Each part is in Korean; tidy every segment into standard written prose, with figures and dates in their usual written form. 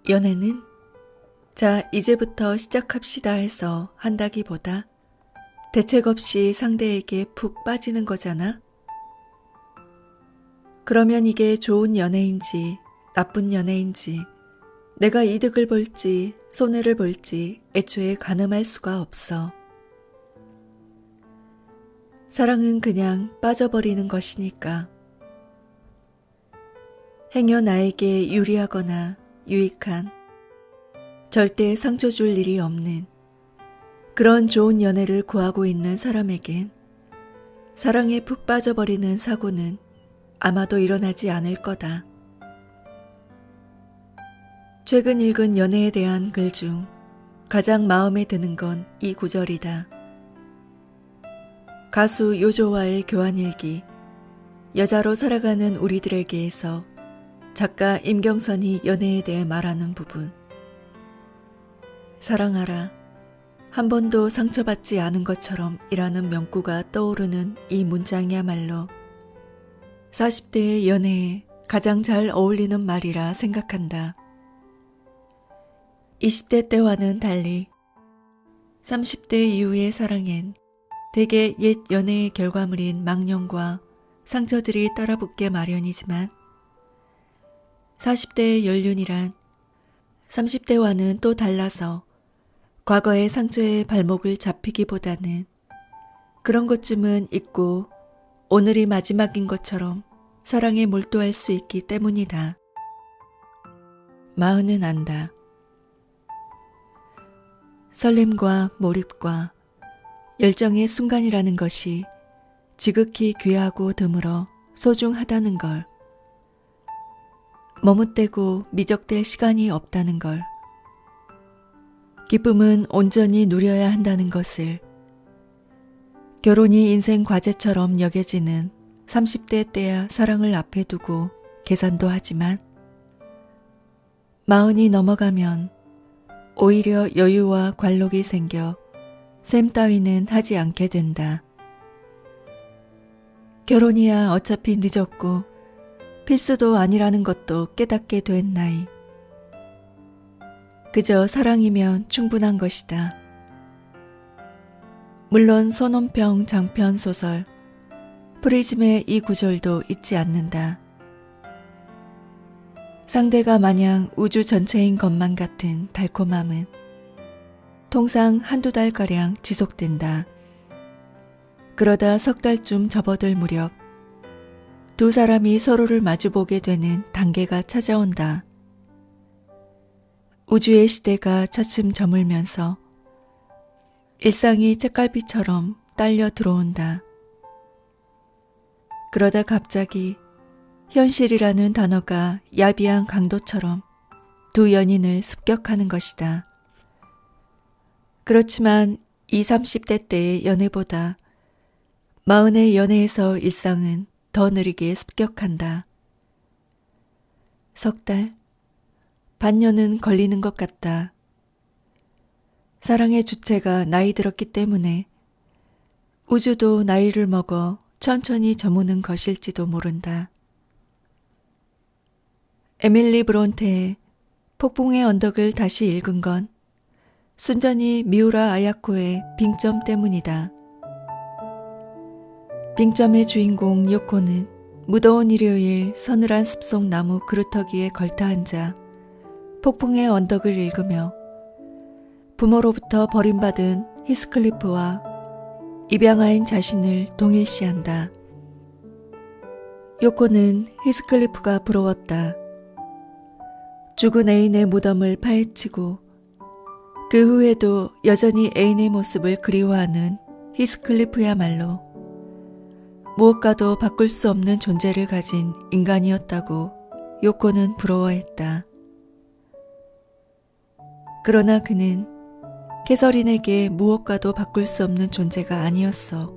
연애는 자, 이제부터 시작합시다 해서 한다기보다 대책 없이 상대에게 푹 빠지는 거잖아. 그러면 이게 좋은 연애인지 나쁜 연애인지 내가 이득을 볼지 손해를 볼지 애초에 가늠할 수가 없어. 사랑은 그냥 빠져버리는 것이니까. 행여 나에게 유리하거나 유익한, 절대 상처 줄 일이 없는 그런 좋은 연애를 구하고 있는 사람에겐 사랑에 푹 빠져버리는 사고는 아마도 일어나지 않을 거다. 최근 읽은 연애에 대한 글 중 가장 마음에 드는 건 이 구절이다. 가수 요조와의 교환일기, 여자로 살아가는 우리들에게에서 작가 임경선이 연애에 대해 말하는 부분. 사랑하라. 한 번도 상처받지 않은 것처럼 이라는 명구가 떠오르는 이 문장이야말로 40대의 연애에 가장 잘 어울리는 말이라 생각한다. 20대 때와는 달리 30대 이후의 사랑엔 대개 옛 연애의 결과물인 망령과 상처들이 따라붙게 마련이지만 40대의 연륜이란 30대와는 또 달라서 과거의 상처에 발목을 잡히기보다는 그런 것쯤은 잊고 오늘이 마지막인 것처럼 사랑에 몰두할 수 있기 때문이다. 마흔은 안다. 설렘과 몰입과 열정의 순간이라는 것이 지극히 귀하고 드물어 소중하다는 걸, 머뭇대고 미적될 시간이 없다는 걸, 기쁨은 온전히 누려야 한다는 것을, 결혼이 인생 과제처럼 여겨지는 30대 때야 사랑을 앞에 두고 계산도 하지만 40이 넘어가면 오히려 여유와 관록이 생겨 셈 따위는 하지 않게 된다. 결혼이야 어차피 늦었고 필수도 아니라는 것도 깨닫게 된 나이. 그저 사랑이면 충분한 것이다. 물론 손원평 장편 소설 프리즘의 이 구절도 잊지 않는다. 상대가 마냥 우주 전체인 것만 같은 달콤함은 통상 한두 달가량 지속된다. 그러다 석 달쯤 접어들 무렵 두 사람이 서로를 마주보게 되는 단계가 찾아온다. 우주의 시대가 차츰 저물면서 일상이 책갈피처럼 딸려 들어온다. 그러다 갑자기 현실이라는 단어가 야비한 강도처럼 두 연인을 습격하는 것이다. 그렇지만 20, 30대 때의 연애보다 40의 연애에서 일상은 더 느리게 습격한다. 석 달, 반년은 걸리는 것 같다. 사랑의 주체가 나이 들었기 때문에 우주도 나이를 먹어 천천히 저무는 것일지도 모른다. 에밀리 브론테의 폭풍의 언덕을 다시 읽은 건 순전히 미우라 아야코의 빙점 때문이다. 빙점의 주인공 요코는 무더운 일요일 서늘한 숲속 나무 그루터기에 걸터앉아 폭풍의 언덕을 읽으며 부모로부터 버림받은 히스클리프와 입양아인 자신을 동일시한다. 요코는 히스클리프가 부러웠다. 죽은 애인의 무덤을 파헤치고 그 후에도 여전히 애인의 모습을 그리워하는 히스클리프야말로 무엇과도 바꿀 수 없는 존재를 가진 인간이었다고 요코는 부러워했다. 그러나 그는 캐서린에게 무엇과도 바꿀 수 없는 존재가 아니었어.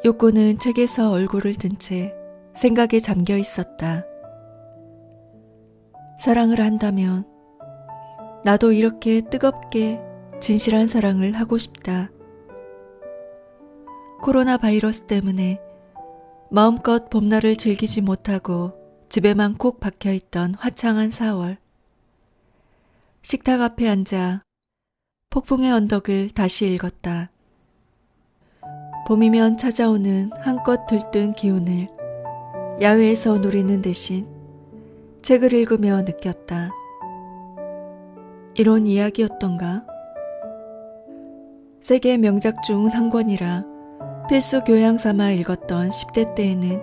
요코는 책에서 얼굴을 든 채 생각에 잠겨 있었다. 사랑을 한다면 나도 이렇게 뜨겁게 진실한 사랑을 하고 싶다. 코로나 바이러스 때문에 마음껏 봄날을 즐기지 못하고 집에만 콕 박혀있던 화창한 4월. 식탁 앞에 앉아 폭풍의 언덕을 다시 읽었다. 봄이면 찾아오는 한껏 들뜬 기운을 야외에서 누리는 대신 책을 읽으며 느꼈다. 이런 이야기였던가? 세계 명작 중 한 권이라 필수 교양 삼아 읽었던 10대 때에는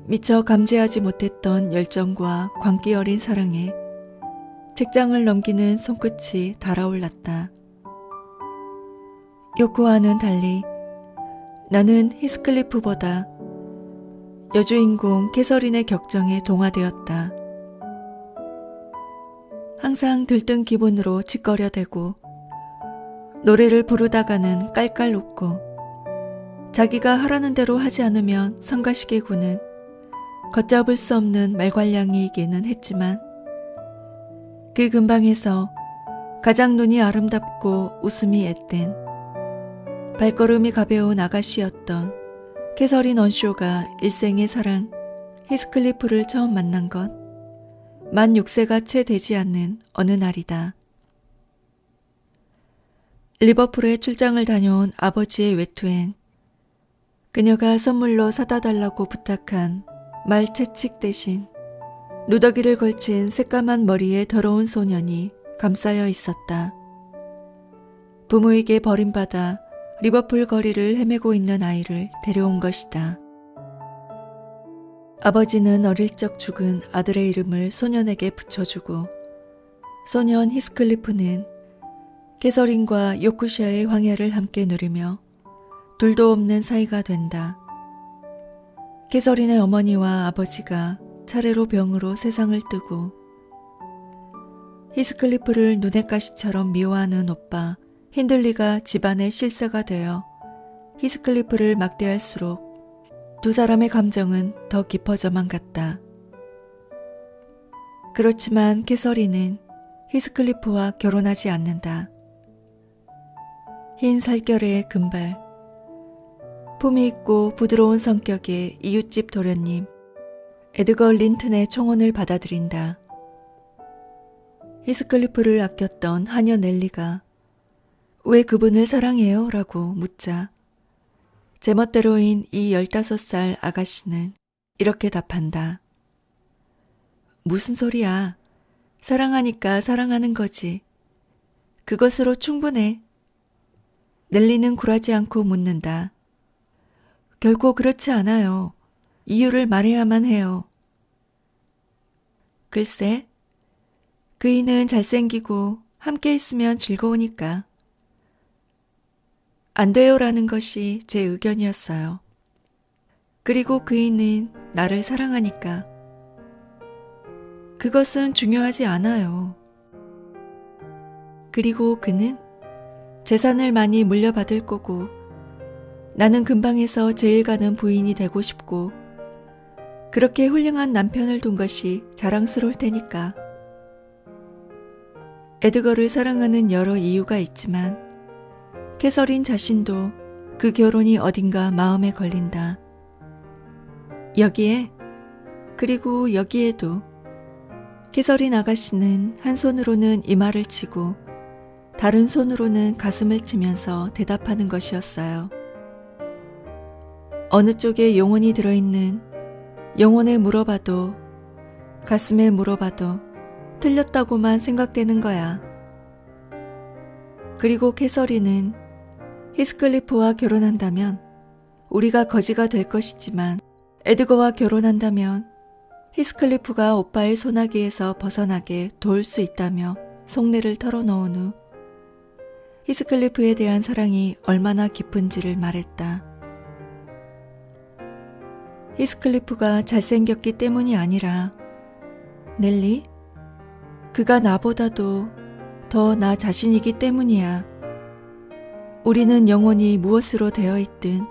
미처 감지하지 못했던 열정과 광기 어린 사랑에 책장을 넘기는 손끝이 달아올랐다. 요코와는 달리 나는 히스클리프보다 여주인공 캐서린의 격정에 동화되었다. 항상 들뜬 기분으로 짓거려대고 노래를 부르다가는 깔깔 웃고 자기가 하라는 대로 하지 않으면 성가시게 구는 걷잡을 수 없는 말괄량이기는 했지만 그 근방에서 가장 눈이 아름답고 웃음이 앳된 발걸음이 가벼운 아가씨였던 캐서린 언쇼가 일생의 사랑 히스클리프를 처음 만난 건 만 6세가 채 되지 않는 어느 날이다. 리버풀에 출장을 다녀온 아버지의 외투엔 그녀가 선물로 사다 달라고 부탁한 말 채찍 대신 누더기를 걸친 새까만 머리의 더러운 소년이 감싸여 있었다. 부모에게 버림받아 리버풀 거리를 헤매고 있는 아이를 데려온 것이다. 아버지는 어릴 적 죽은 아들의 이름을 소년에게 붙여주고 소년 히스클리프는 캐서린과 요크셔의 황야를 함께 누리며 둘도 없는 사이가 된다. 캐서린의 어머니와 아버지가 차례로 병으로 세상을 뜨고 히스클리프를 눈엣 가시처럼 미워하는 오빠 힌들리가 집안의 실세가 되어 히스클리프를 막대할수록 두 사람의 감정은 더 깊어져만 갔다. 그렇지만 캐서린은 히스클리프와 결혼하지 않는다. 흰 살결의 금발, 품이 있고 부드러운 성격의 이웃집 도련님 에드거 린튼의 청혼을 받아들인다. 히스클리프를 아꼈던 하녀 넬리가 왜 그분을 사랑해요? 라고 묻자 제멋대로인 이 15살 아가씨는 이렇게 답한다. 무슨 소리야. 사랑하니까 사랑하는 거지. 그것으로 충분해. 넬리는 굴하지 않고 묻는다. 결코 그렇지 않아요. 이유를 말해야만 해요. 글쎄, 그이는 잘생기고 함께 있으면 즐거우니까. 안 돼요라는 것이 제 의견이었어요. 그리고 그이는 나를 사랑하니까. 그것은 중요하지 않아요. 그리고 그는 재산을 많이 물려받을 거고 나는 근방에서 제일 가는 부인이 되고 싶고 그렇게 훌륭한 남편을 둔 것이 자랑스러울 테니까. 에드거를 사랑하는 여러 이유가 있지만 캐서린 자신도 그 결혼이 어딘가 마음에 걸린다. 여기에 그리고 여기에도 캐서린 아가씨는 한 손으로는 이마를 치고 다른 손으로는 가슴을 치면서 대답하는 것이었어요. 어느 쪽에 영혼이 들어있는 영혼에 물어봐도 가슴에 물어봐도 틀렸다고만 생각되는 거야. 그리고 캐서린은 히스클리프와 결혼한다면 우리가 거지가 될 것이지만 에드거와 결혼한다면 히스클리프가 오빠의 소나기에서 벗어나게 도울 수 있다며 속내를 털어놓은 후 히스클리프에 대한 사랑이 얼마나 깊은지를 말했다. 히스클리프가 잘생겼기 때문이 아니라 넬리, 그가 나보다도 더 나 자신이기 때문이야. 우리는 영혼이 무엇으로 되어 있든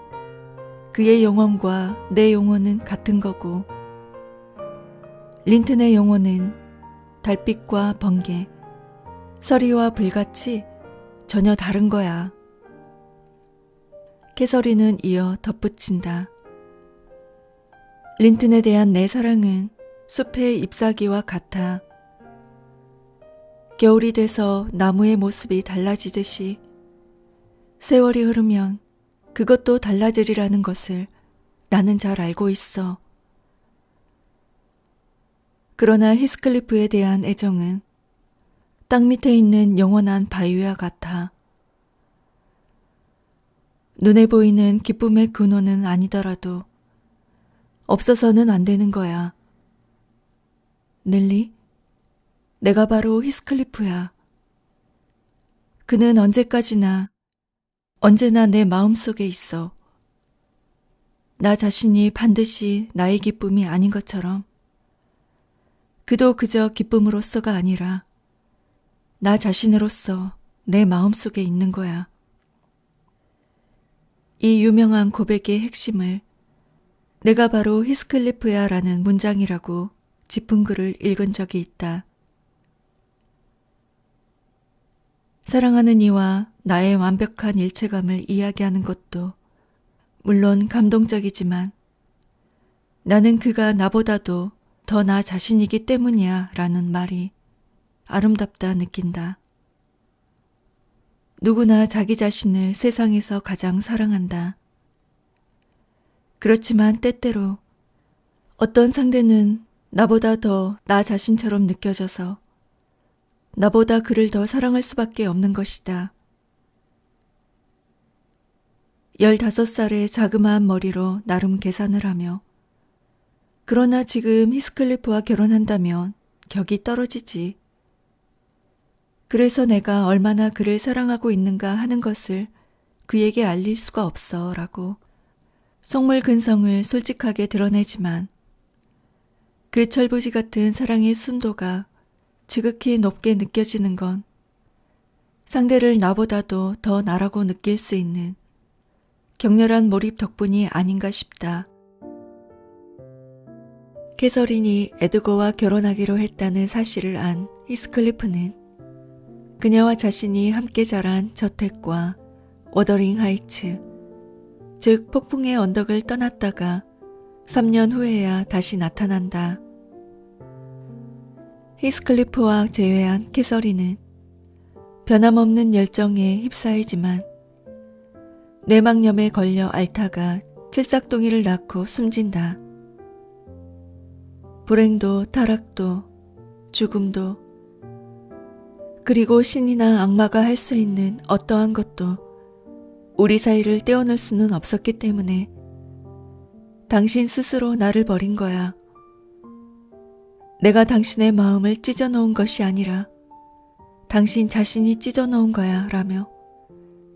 그의 영혼과 내 영혼은 같은 거고 린튼의 영혼은 달빛과 번개, 서리와 불같이 전혀 다른 거야. 캐서린은 이어 덧붙인다. 린튼에 대한 내 사랑은 숲의 잎사귀와 같아. 겨울이 돼서 나무의 모습이 달라지듯이 세월이 흐르면 그것도 달라지리라는 것을 나는 잘 알고 있어. 그러나 히스클리프에 대한 애정은 땅 밑에 있는 영원한 바위와 같아. 눈에 보이는 기쁨의 근원은 아니더라도 없어서는 안 되는 거야. 넬리, 내가 바로 히스클리프야. 그는 언제나 내 마음속에 있어. 나 자신이 반드시 나의 기쁨이 아닌 것처럼 그도 그저 기쁨으로서가 아니라 나 자신으로서 내 마음속에 있는 거야. 이 유명한 고백의 핵심을 내가 바로 히스클리프야 라는 문장이라고 짚은 글을 읽은 적이 있다. 사랑하는 이와 나의 완벽한 일체감을 이야기하는 것도 물론 감동적이지만 나는 그가 나보다도 더 나 자신이기 때문이야 라는 말이 아름답다 느낀다. 누구나 자기 자신을 세상에서 가장 사랑한다. 그렇지만 때때로 어떤 상대는 나보다 더 나 자신처럼 느껴져서 나보다 그를 더 사랑할 수밖에 없는 것이다. 15살의 자그마한 머리로 나름 계산을 하며 그러나 지금 히스클리프와 결혼한다면 격이 떨어지지. 그래서 내가 얼마나 그를 사랑하고 있는가 하는 것을 그에게 알릴 수가 없어 라고 속물 근성을 솔직하게 드러내지만 그 철부지 같은 사랑의 순도가 지극히 높게 느껴지는 건 상대를 나보다도 더 나라고 느낄 수 있는 격렬한 몰입 덕분이 아닌가 싶다. 캐서린이 에드거와 결혼하기로 했다는 사실을 안 히스클리프는 그녀와 자신이 함께 자란 저택과 워더링 하이츠, 즉 폭풍의 언덕을 떠났다가 3년 후에야 다시 나타난다. 히스클리프와 제외한 캐서린은 변함없는 열정에 휩싸이지만 뇌막염에 걸려 앓다가 칠삭동이를 낳고 숨진다. 불행도 타락도 죽음도 그리고 신이나 악마가 할 수 있는 어떠한 것도 우리 사이를 떼어놓을 수는 없었기 때문에 당신 스스로 나를 버린 거야. 내가 당신의 마음을 찢어놓은 것이 아니라 당신 자신이 찢어놓은 거야 라며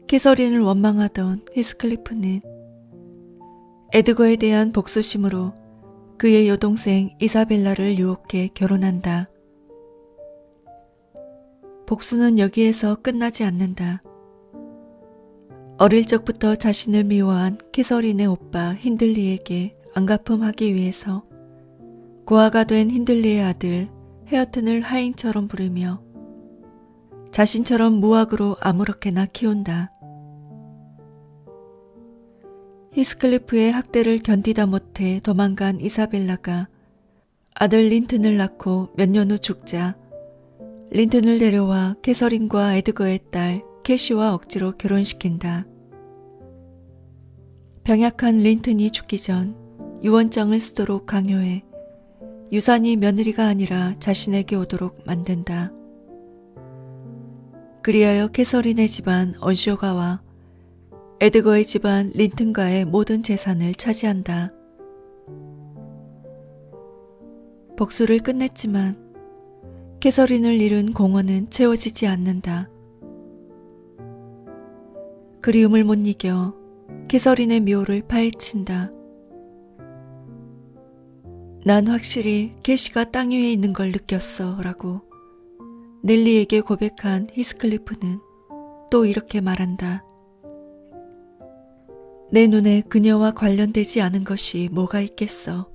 캐서린을 원망하던 히스클리프는 에드거에 대한 복수심으로 그의 여동생 이사벨라를 유혹해 결혼한다. 복수는 여기에서 끝나지 않는다. 어릴 적부터 자신을 미워한 캐서린의 오빠 힌들리에게 안갚음하기 위해서 고아가 된 힌들리의 아들 헤어튼을 하인처럼 부르며 자신처럼 무학으로 아무렇게나 키운다. 히스클리프의 학대를 견디다 못해 도망간 이사벨라가 아들 린튼을 낳고 몇 년 후 죽자 린튼을 데려와 캐서린과 에드거의 딸 캐시와 억지로 결혼시킨다. 병약한 린튼이 죽기 전 유언장을 쓰도록 강요해 유산이 며느리가 아니라 자신에게 오도록 만든다. 그리하여 캐서린의 집안 언쇼가와 에드거의 집안 린튼가의 모든 재산을 차지한다. 복수를 끝냈지만 캐서린을 잃은 공허는 채워지지 않는다. 그리움을 못 이겨 캐서린의 묘를 파헤친다. 난 확실히 캐시가 땅 위에 있는 걸 느꼈어 라고 넬리에게 고백한 히스클리프는 또 이렇게 말한다. 내 눈에 그녀와 관련되지 않은 것이 뭐가 있겠어.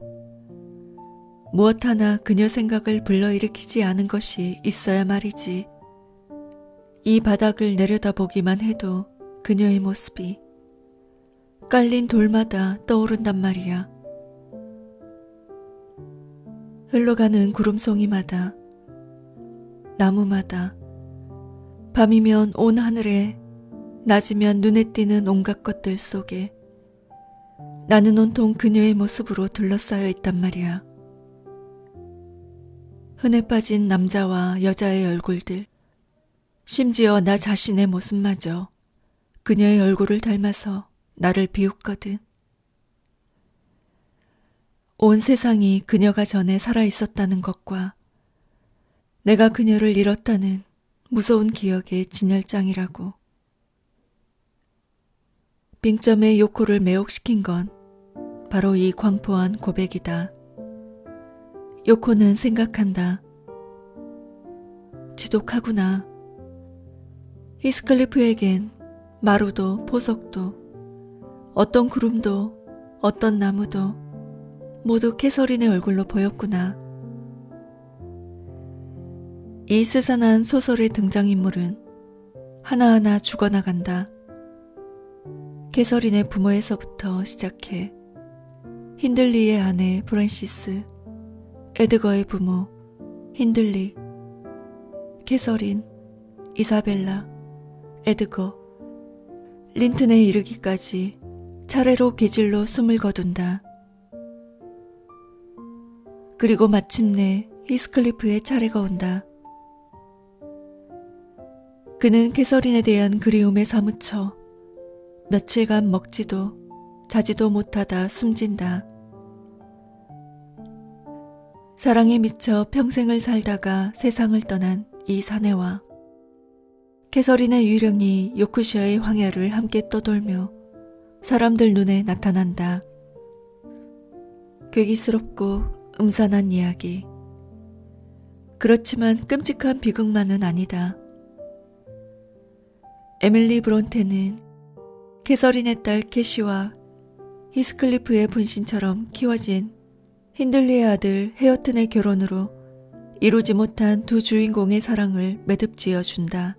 무엇 하나 그녀 생각을 불러일으키지 않은 것이 있어야 말이지. 이 바닥을 내려다보기만 해도 그녀의 모습이 깔린 돌마다 떠오른단 말이야. 흘러가는 구름송이마다, 나무마다, 밤이면 온 하늘에, 낮이면 눈에 띄는 온갖 것들 속에 나는 온통 그녀의 모습으로 둘러싸여 있단 말이야. 흔해 빠진 남자와 여자의 얼굴들, 심지어 나 자신의 모습마저 그녀의 얼굴을 닮아서 나를 비웃거든. 온 세상이 그녀가 전에 살아있었다는 것과 내가 그녀를 잃었다는 무서운 기억의 진열장이라고. 빙점의 요코를 매혹시킨 건 바로 이 광포한 고백이다. 요코는 생각한다. 지독하구나. 히스클리프에겐 마루도 포석도 어떤 구름도 어떤 나무도 모두 캐서린의 얼굴로 보였구나. 이 스산한 소설의 등장인물은 하나하나 죽어나간다. 캐서린의 부모에서부터 시작해 힌들리의 아내 프랜시스, 에드거의 부모 힌들리, 캐서린, 이사벨라, 에드거, 린튼에 이르기까지 차례로 계질로 숨을 거둔다. 그리고 마침내 히스클리프의 차례가 온다. 그는 캐서린에 대한 그리움에 사무쳐 며칠간 먹지도 자지도 못하다 숨진다. 사랑에 미쳐 평생을 살다가 세상을 떠난 이 사내와 캐서린의 유령이 요크셔의 황야를 함께 떠돌며 사람들 눈에 나타난다. 괴기스럽고 음산한 이야기. 그렇지만 끔찍한 비극만은 아니다. 에밀리 브론테는 캐서린의 딸 캐시와 히스클리프의 분신처럼 키워진 힌들리의 아들 헤어튼의 결혼으로 이루지 못한 두 주인공의 사랑을 매듭지어 준다.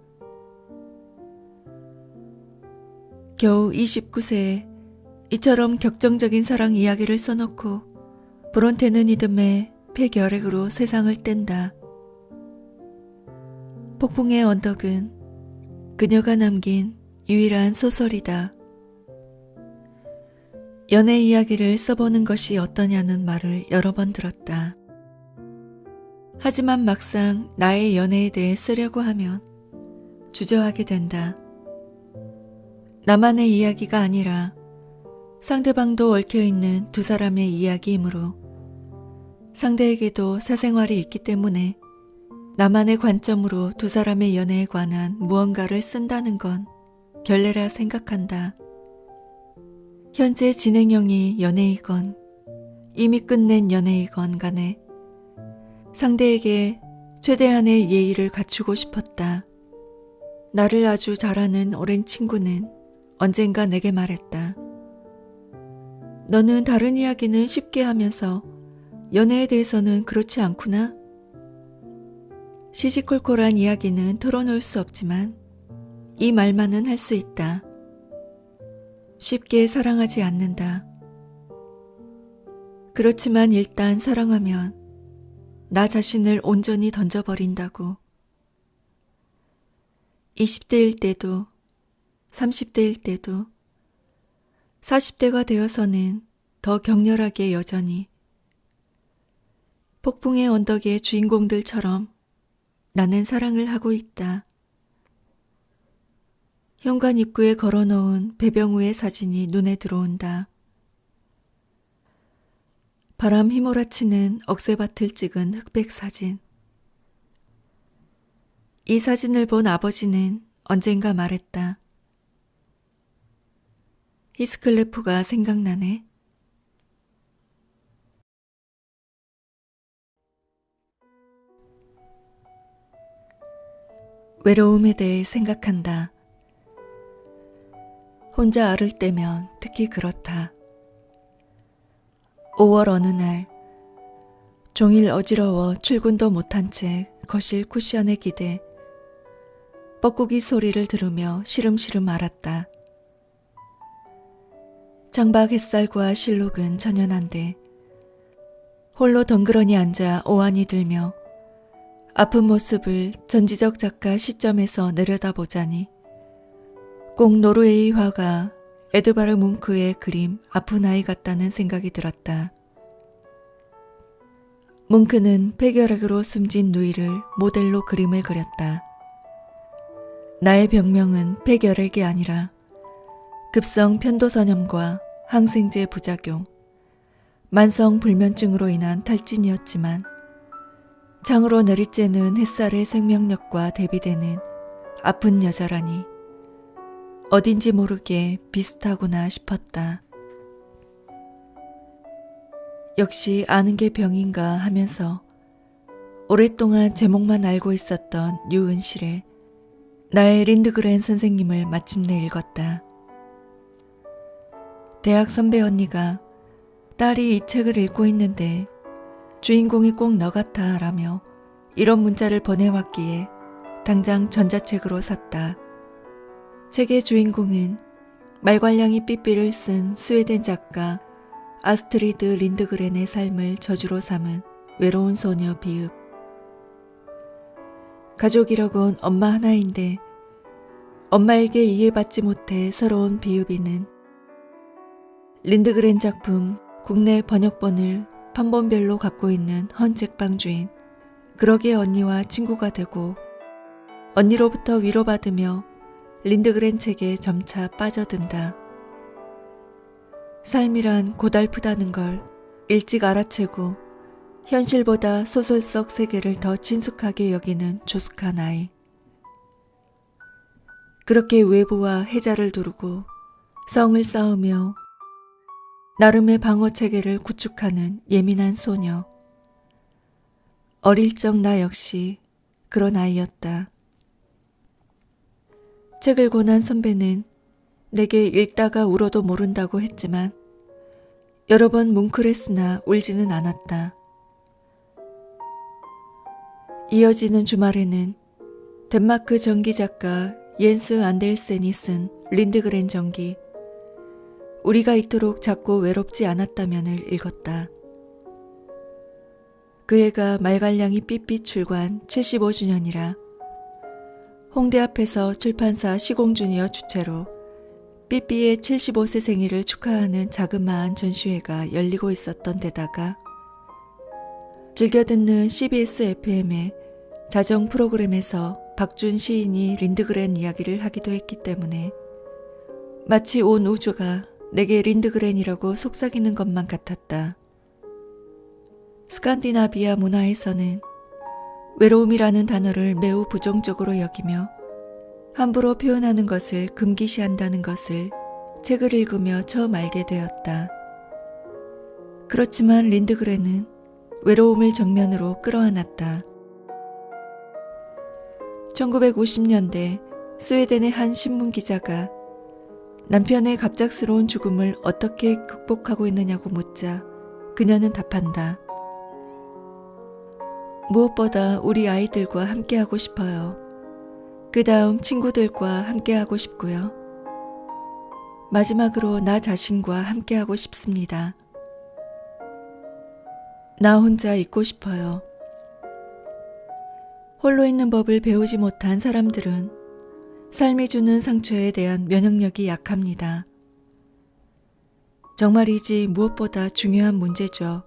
겨우 29세에 이처럼 격정적인 사랑 이야기를 써놓고 브론테는 이듬해 폐결핵으로 세상을 뗀다. 폭풍의 언덕은 그녀가 남긴 유일한 소설이다. 연애 이야기를 써보는 것이 어떠냐는 말을 여러 번 들었다. 하지만 막상 나의 연애에 대해 쓰려고 하면 주저하게 된다. 나만의 이야기가 아니라 상대방도 얽혀있는 두 사람의 이야기이므로 상대에게도 사생활이 있기 때문에 나만의 관점으로 두 사람의 연애에 관한 무언가를 쓴다는 건 결례라 생각한다. 현재 진행형이 연애이건 이미 끝낸 연애이건 간에 상대에게 최대한의 예의를 갖추고 싶었다. 나를 아주 잘 아는 오랜 친구는 언젠가 내게 말했다. 너는 다른 이야기는 쉽게 하면서 연애에 대해서는 그렇지 않구나. 시시콜콜한 이야기는 털어놓을 수 없지만 이 말만은 할 수 있다. 쉽게 사랑하지 않는다. 그렇지만 일단 사랑하면 나 자신을 온전히 던져버린다고. 20대일 때도 30대일 때도 40대가 되어서는 더 격렬하게 여전히 폭풍의 언덕의 주인공들처럼 나는 사랑을 하고 있다. 현관 입구에 걸어놓은 배병우의 사진이 눈에 들어온다. 바람 휘몰아치는 억새밭을 찍은 흑백 사진. 이 사진을 본 아버지는 언젠가 말했다. 히스클리프가 생각나네. 외로움에 대해 생각한다. 혼자 알을 때면 특히 그렇다. 5월 어느 날 종일 어지러워 출근도 못한 채 거실 쿠션에 기대 뻐꾸기 소리를 들으며 시름시름 앓았다. 창밖 햇살과 실록은 천연한데 홀로 덩그러니 앉아 오한이 들며 아픈 모습을 전지적 작가 시점에서 내려다보자니 꼭 노르웨이 화가 에드바르 뭉크의 그림 아픈 아이 같다는 생각이 들었다. 뭉크는 폐결핵으로 숨진 누이를 모델로 그림을 그렸다. 나의 병명은 폐결핵이 아니라 급성 편도선염과 항생제 부작용, 만성 불면증으로 인한 탈진이었지만 장으로 내리쬐는 햇살의 생명력과 대비되는 아픈 여자라니 어딘지 모르게 비슷하구나 싶었다. 역시 아는 게 병인가 하면서 오랫동안 제목만 알고 있었던 유은실의 나의 린드그렌 선생님을 마침내 읽었다. 대학 선배 언니가 딸이 이 책을 읽고 있는데 주인공이 꼭 너 같아 라며 이런 문자를 보내왔기에 당장 전자책으로 샀다. 책의 주인공은 말괄량이 삐삐를 쓴 스웨덴 작가 아스트리드 린드그렌의 삶을 저주로 삼은 외로운 소녀 비읍. 가족이라곤 엄마 하나인데 엄마에게 이해받지 못해 서러운 비읍이는 린드그렌 작품 국내 번역본을 판본별로 갖고 있는 헌 책방 주인 그러게 언니와 친구가 되고 언니로부터 위로받으며 린드그렌 책에 점차 빠져든다. 삶이란 고달프다는 걸 일찍 알아채고 현실보다 소설 속 세계를 더 친숙하게 여기는 조숙한 아이. 그렇게 외부와 해자를 두르고 성을 쌓으며 나름의 방어체계를 구축하는 예민한 소녀. 어릴 적 나 역시 그런 아이였다. 책을 권한 선배는 내게 읽다가 울어도 모른다고 했지만 여러 번 뭉클했으나 울지는 않았다. 이어지는 주말에는 덴마크 전기 작가 옌스 안델센이 쓴 린드그렌 전기 우리가 이토록 작고 외롭지 않았다면을 읽었다. 그 해가 말괄량이 삐삐 출간 75주년이라 홍대 앞에서 출판사 시공주니어 주최로 삐삐의 75세 생일을 축하하는 자그마한 전시회가 열리고 있었던 데다가 즐겨 듣는 CBS FM의 자정 프로그램에서 박준 시인이 린드그렌 이야기를 하기도 했기 때문에 마치 온 우주가 내게 린드그렌이라고 속삭이는 것만 같았다. 스칸디나비아 문화에서는 외로움이라는 단어를 매우 부정적으로 여기며 함부로 표현하는 것을 금기시한다는 것을 책을 읽으며 처음 알게 되었다. 그렇지만 린드그렌은 외로움을 정면으로 끌어안았다. 1950년대 스웨덴의 한 신문 기자가 남편의 갑작스러운 죽음을 어떻게 극복하고 있느냐고 묻자 그녀는 답한다. 무엇보다 우리 아이들과 함께하고 싶어요. 그 다음 친구들과 함께하고 싶고요. 마지막으로 나 자신과 함께하고 싶습니다. 나 혼자 있고 싶어요. 홀로 있는 법을 배우지 못한 사람들은 삶이 주는 상처에 대한 면역력이 약합니다. 정말이지 무엇보다 중요한 문제죠.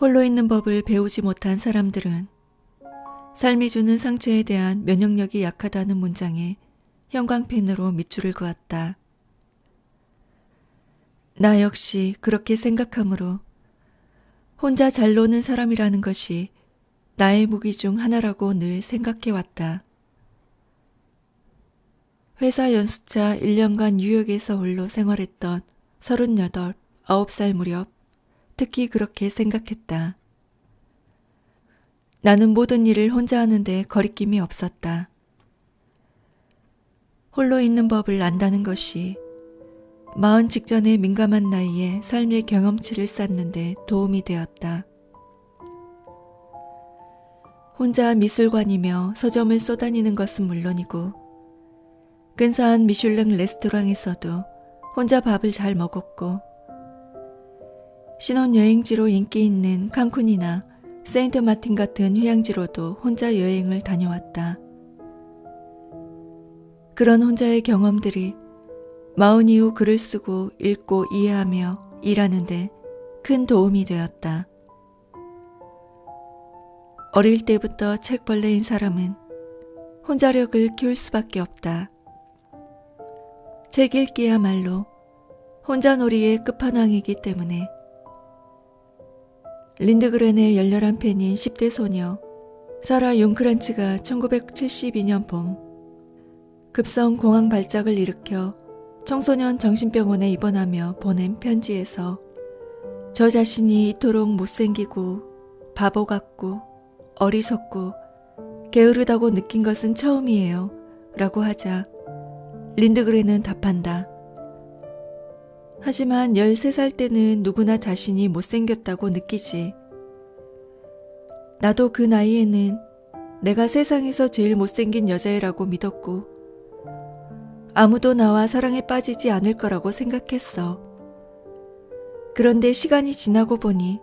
홀로 있는 법을 배우지 못한 사람들은 삶이 주는 상처에 대한 면역력이 약하다는 문장에 형광펜으로 밑줄을 그었다. 나 역시 그렇게 생각하므로 혼자 잘 노는 사람이라는 것이 나의 무기 중 하나라고 늘 생각해왔다. 회사 연수차 1년간 뉴욕에서 홀로 생활했던 38, 9살 무렵 특히 그렇게 생각했다. 나는 모든 일을 혼자 하는데 거리낌이 없었다. 홀로 있는 법을 안다는 것이 40 직전의 민감한 나이에 삶의 경험치를 쌓는데 도움이 되었다. 혼자 미술관이며 서점을 쏘다니는 것은 물론이고 근사한 미슐랭 레스토랑에서도 혼자 밥을 잘 먹었고 신혼여행지로 인기 있는 칸쿤이나 세인트 마틴 같은 휴양지로도 혼자 여행을 다녀왔다. 그런 혼자의 경험들이 마흔 이후 글을 쓰고 읽고 이해하며 일하는데 큰 도움이 되었다. 어릴 때부터 책벌레인 사람은 혼자력을 키울 수밖에 없다. 책 읽기야말로 혼자놀이의 끝판왕이기 때문에. 린드그렌의 열렬한 팬인 10대 소녀 사라 용크란츠가 1972년 봄 급성 공황 발작을 일으켜 청소년 정신병원에 입원하며 보낸 편지에서 저 자신이 이토록 못생기고 바보 같고 어리석고 게으르다고 느낀 것은 처음이에요 라고 하자 린드그렌은 답한다. 하지만 13살 때는 누구나 자신이 못생겼다고 느끼지. 나도 그 나이에는 내가 세상에서 제일 못생긴 여자애라고 믿었고 아무도 나와 사랑에 빠지지 않을 거라고 생각했어. 그런데 시간이 지나고 보니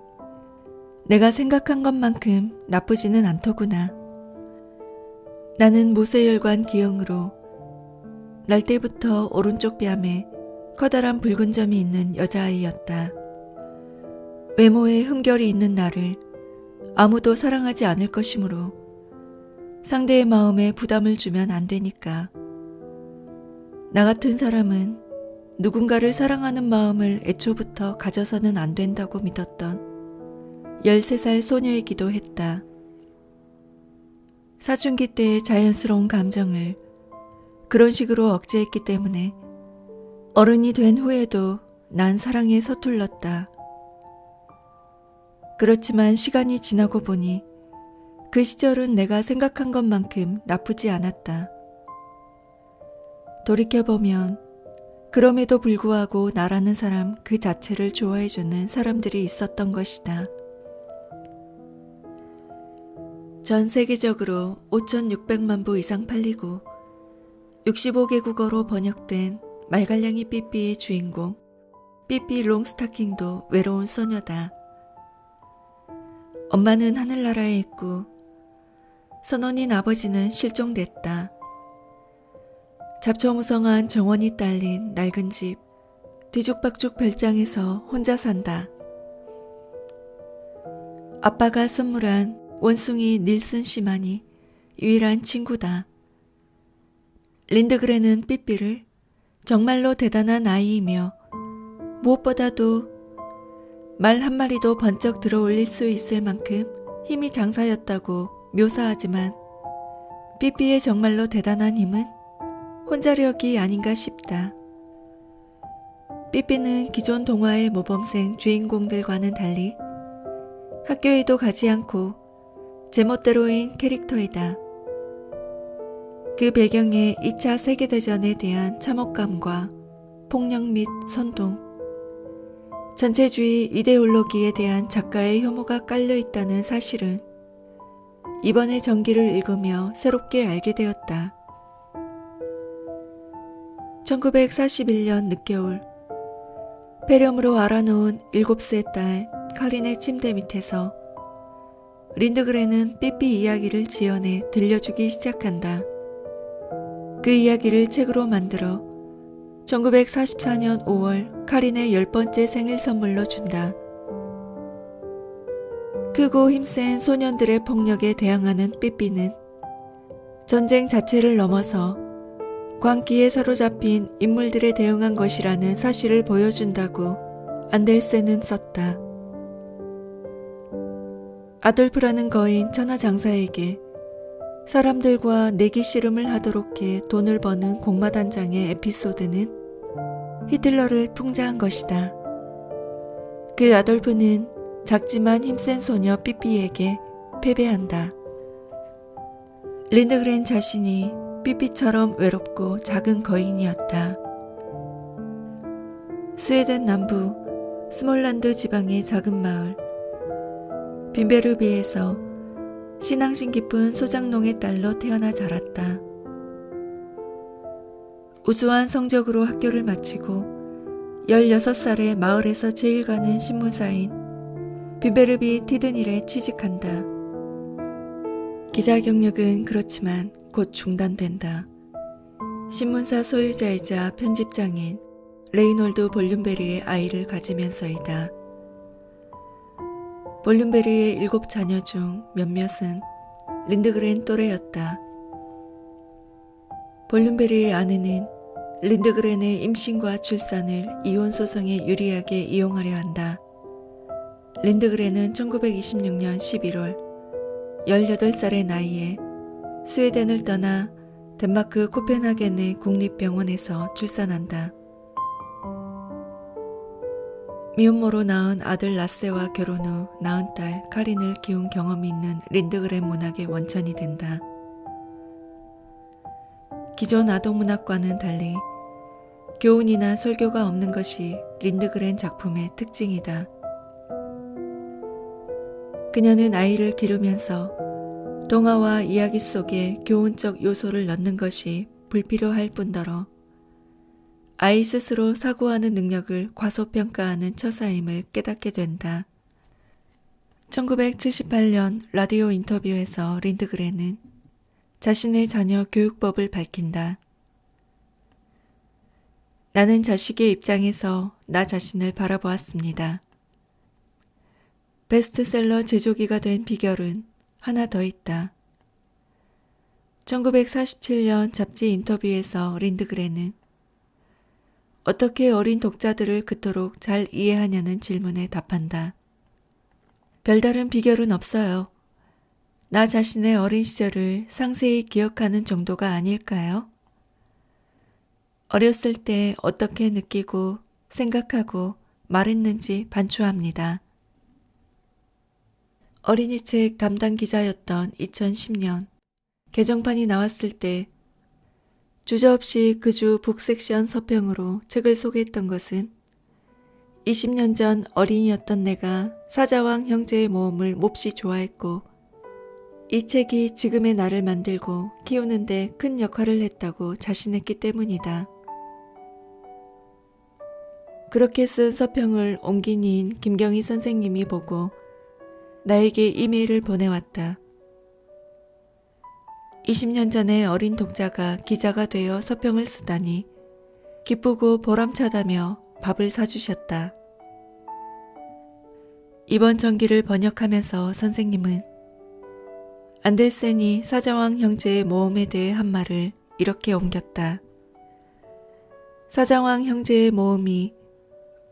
내가 생각한 것만큼 나쁘지는 않더구나. 나는 모세혈관 기형으로 날 때부터 오른쪽 뺨에 커다란 붉은 점이 있는 여자아이였다. 외모에 흠결이 있는 나를 아무도 사랑하지 않을 것이므로 상대의 마음에 부담을 주면 안 되니까. 나 같은 사람은 누군가를 사랑하는 마음을 애초부터 가져서는 안 된다고 믿었던 13살 소녀이기도 했다. 사춘기 때의 자연스러운 감정을 그런 식으로 억제했기 때문에 어른이 된 후에도 난 사랑에 서툴렀다. 그렇지만 시간이 지나고 보니 그 시절은 내가 생각한 것만큼 나쁘지 않았다. 돌이켜보면 그럼에도 불구하고 나라는 사람 그 자체를 좋아해주는 사람들이 있었던 것이다. 전 세계적으로 5,600만 부 이상 팔리고 65개국어로 번역된 말갈량이 삐삐의 주인공 삐삐 롱스타킹도 외로운 소녀다. 엄마는 하늘나라에 있고 선원인 아버지는 실종됐다. 잡초무성한 정원이 딸린 낡은 집 뒤죽박죽 별장에서 혼자 산다. 아빠가 선물한 원숭이 닐슨 씨만이 유일한 친구다. 린드그렌은 삐삐를 정말로 대단한 아이이며 무엇보다도 말 한마리도 번쩍 들어올릴 수 있을 만큼 힘이 장사였다고 묘사하지만 삐삐의 정말로 대단한 힘은 혼자력이 아닌가 싶다. 삐삐는 기존 동화의 모범생 주인공들과는 달리 학교에도 가지 않고 제멋대로인 캐릭터이다. 그 배경에 2차 세계대전에 대한 참혹감과 폭력 및 선동, 전체주의 이데올로기에 대한 작가의 혐오가 깔려있다는 사실은 이번에 전기를 읽으며 새롭게 알게 되었다. 1941년 늦겨울, 폐렴으로 앓아놓은 7세 딸 카린의 침대 밑에서 린드그렌은 삐삐 이야기를 지어내 들려주기 시작한다. 그 이야기를 책으로 만들어 1944년 5월 카린의 10번째 생일 선물로 준다. 크고 힘센 소년들의 폭력에 대항하는 삐삐는 전쟁 자체를 넘어서 광기에 사로잡힌 인물들에 대응한 것이라는 사실을 보여준다고 안델센은 썼다. 아돌프라는 거인 천하장사에게 사람들과 내기 씨름을 하도록 해 돈을 버는 공마단장의 에피소드는 히틀러를 풍자한 것이다. 그 아돌프는 작지만 힘센 소녀 삐삐에게 패배한다. 린드그렌 자신이 삐삐처럼 외롭고 작은 거인이었다. 스웨덴 남부 스몰란드 지방의 작은 마을 빈베르비에서 신앙심 깊은 소장농의 딸로 태어나 자랐다. 우수한 성적으로 학교를 마치고 16살에 마을에서 제일 가는 신문사인 빈베르비 티드닐에 취직한다. 기자 경력은 그렇지만 곧 중단된다. 신문사 소유자이자 편집장인 레이놀드 볼륨베리의 아이를 가지면서이다. 볼륨베리의 7 자녀 중 몇몇은 린드그렌 또래였다. 볼륨베리의 아내는 린드그렌의 임신과 출산을 이혼 소송에 유리하게 이용하려 한다. 린드그렌은 1926년 11월 18살의 나이에 스웨덴을 떠나 덴마크 코펜하겐의 국립병원에서 출산한다. 미혼모로 낳은 아들 라세와 결혼 후 낳은 딸 카린을 키운 경험이 있는 린드그렌 문학의 원천이 된다. 기존 아동문학과는 달리 교훈이나 설교가 없는 것이 린드그렌 작품의 특징이다. 그녀는 아이를 기르면서 동화와 이야기 속에 교훈적 요소를 넣는 것이 불필요할 뿐더러 아이 스스로 사고하는 능력을 과소평가하는 처사임을 깨닫게 된다. 1978년 라디오 인터뷰에서 린드그렌은 자신의 자녀 교육법을 밝힌다. 나는 자식의 입장에서 나 자신을 바라보았습니다. 베스트셀러 제조기가 된 비결은 하나 더 있다. 1947년 잡지 인터뷰에서 린드그렌은 어떻게 어린 독자들을 그토록 잘 이해하냐는 질문에 답한다. 별다른 비결은 없어요. 나 자신의 어린 시절을 상세히 기억하는 정도가 아닐까요? 어렸을 때 어떻게 느끼고 생각하고 말했는지 반추합니다. 어린이책 담당 기자였던 2010년 개정판이 나왔을 때 주저없이 그 주 북섹션 서평으로 책을 소개했던 것은 20년 전 어린이였던 내가 사자왕 형제의 모험을 몹시 좋아했고 이 책이 지금의 나를 만들고 키우는 데 큰 역할을 했다고 자신했기 때문이다. 그렇게 쓴 서평을 옮긴이인 김경희 선생님이 보고 나에게 이메일을 보내왔다. 20년 전에 어린 독자가 기자가 되어 서평을 쓰다니 기쁘고 보람차다며 밥을 사주셨다. 이번 전기를 번역하면서 선생님은 안델센이 사자왕 형제의 모험에 대해 한 말을 이렇게 옮겼다. 사자왕 형제의 모험이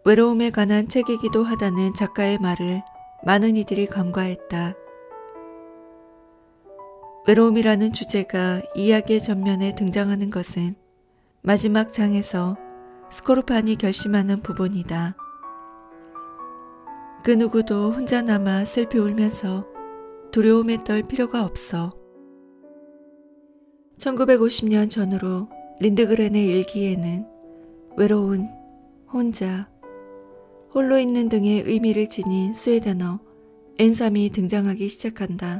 외로움에 관한 책이기도 하다는 작가의 말을 많은 이들이 간과했다. 외로움이라는 주제가 이야기의 전면에 등장하는 것은 마지막 장에서 스코르판이 결심하는 부분이다. 그 누구도 혼자 남아 슬피 울면서 두려움에 떨 필요가 없어. 1950년 전후로 린드그렌의 일기에는 외로운, 혼자, 홀로 있는 등의 의미를 지닌 스웨덴어 엔삼이 등장하기 시작한다.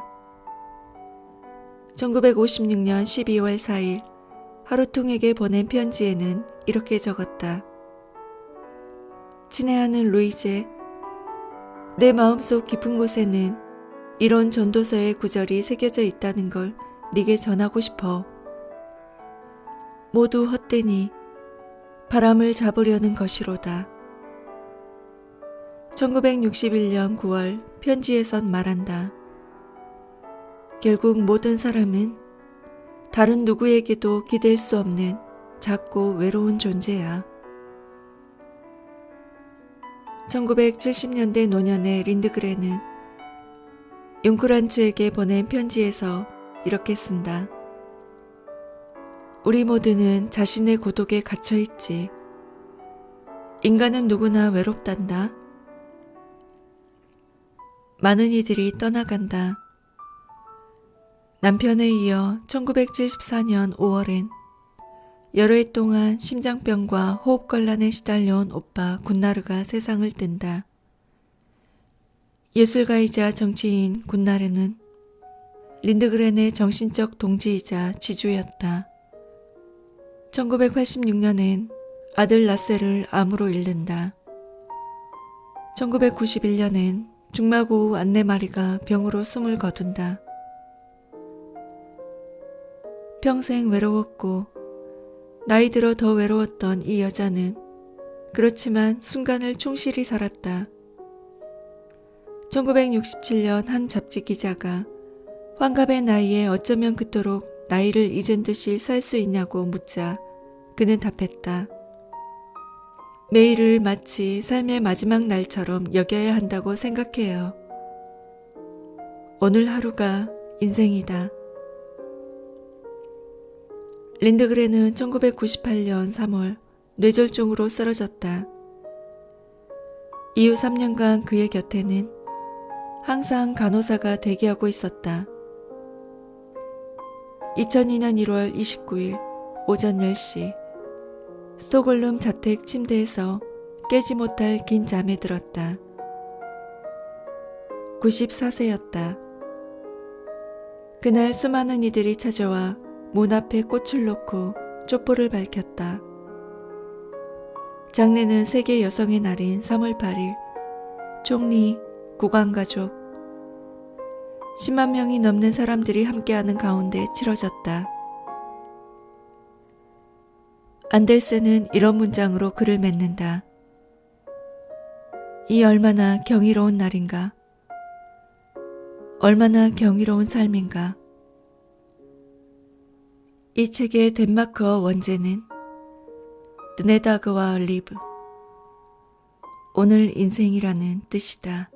1956년 12월 4일 하루통에게 보낸 편지에는 이렇게 적었다. 친애하는 루이제, 내 마음속 깊은 곳에는 이런 전도서의 구절이 새겨져 있다는 걸 네게 전하고 싶어. 모두 헛되니 바람을 잡으려는 것이로다. 1961년 9월 편지에선 말한다. 결국 모든 사람은 다른 누구에게도 기댈 수 없는 작고 외로운 존재야. 1970년대 노년의 린드그렌은 융크란츠에게 보낸 편지에서 이렇게 쓴다. 우리 모두는 자신의 고독에 갇혀있지. 인간은 누구나 외롭단다. 많은 이들이 떠나간다. 남편에 이어 1974년 5월엔 여러 해 동안 심장병과 호흡곤란에 시달려온 오빠 군나르가 세상을 뜬다. 예술가이자 정치인 군나르는 린드그렌의 정신적 동지이자 지주였다. 1986년엔 아들 라셀을 암으로 잃는다. 1991년엔 중마고 안내마리가 병으로 숨을 거둔다. 평생 외로웠고 나이 들어 더 외로웠던 이 여자는 그렇지만 순간을 충실히 살았다. 1967년 한 잡지 기자가 환갑의 나이에 어쩌면 그토록 나이를 잊은 듯이 살 수 있냐고 묻자 그는 답했다. 매일을 마치 삶의 마지막 날처럼 여겨야 한다고 생각해요. 오늘 하루가 인생이다. 린드그렌은 1998년 3월 뇌졸중으로 쓰러졌다. 이후 3년간 그의 곁에는 항상 간호사가 대기하고 있었다. 2002년 1월 29일 오전 10시 스톡홀름 자택 침대에서 깨지 못할 긴 잠에 들었다. 94세였다. 그날 수많은 이들이 찾아와 문 앞에 꽃을 놓고 촛불을 밝혔다. 장례는 세계 여성의 날인 3월 8일 총리, 국왕가족, 10만 명이 넘는 사람들이 함께하는 가운데 치러졌다. 안델센은 이런 문장으로 글을 맺는다. 이 얼마나 경이로운 날인가. 얼마나 경이로운 삶인가. 이 책의 덴마크어 원제는 드네다그와 리브, 오늘 인생이라는 뜻이다.